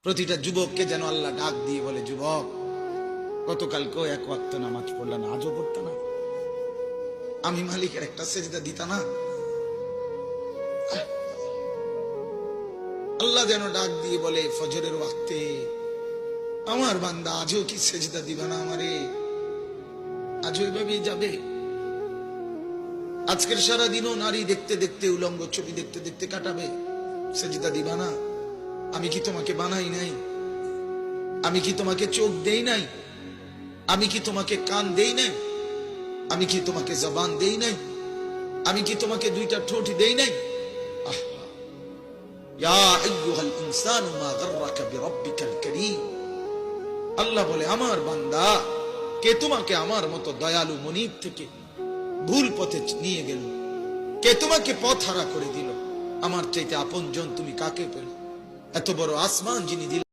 প্রতিটা যুবককে যেন আল্লাহ ডাক দিয়ে বলে, যুবক, গতকালকেও এক ওয়াক্ত নামাজ পড়লা না, আজও পড়তা না? আমি মালিকের একটা সেজদা দিতা না? আল্লাহ যেন ডাক দিয়ে বলে ফজরের ওয়াক্তে, আমার বান্দা আজও কি সেজদা দিবা না আমারে? আজও এভাবেই যাবে? আজকের সারা দিনও নারী দেখতে দেখতে, উলঙ্গ ছবি দেখতে দেখতে কাটাবে, সেজদা দিবা না? আমি কি তোমাকে বানাই নাই? আমি কি তোমাকে চোখ দেই নাই? আমি কি তোমাকে কান দেই নাই? আমি কি তোমাকে জবান দেই নাই? আমি কি তোমাকে দুইটা ঠোঁট দেই নাই? ইয়া আইয়ুহাল ইনসানু মা গাররাকা বিরাব্বিকাল কারীম। আল্লাহ বলে, আমার বান্দা, কে তোমাকে আমার মতো দয়ালু মনিব থেকে ভুল পথে নিয়ে গেল? কে তোমাকে পথ হারা করে দিল? আমার চাইতে আপনজন তুমি কাকে পেলে? এত বড় আসমান যিনি দিলেন।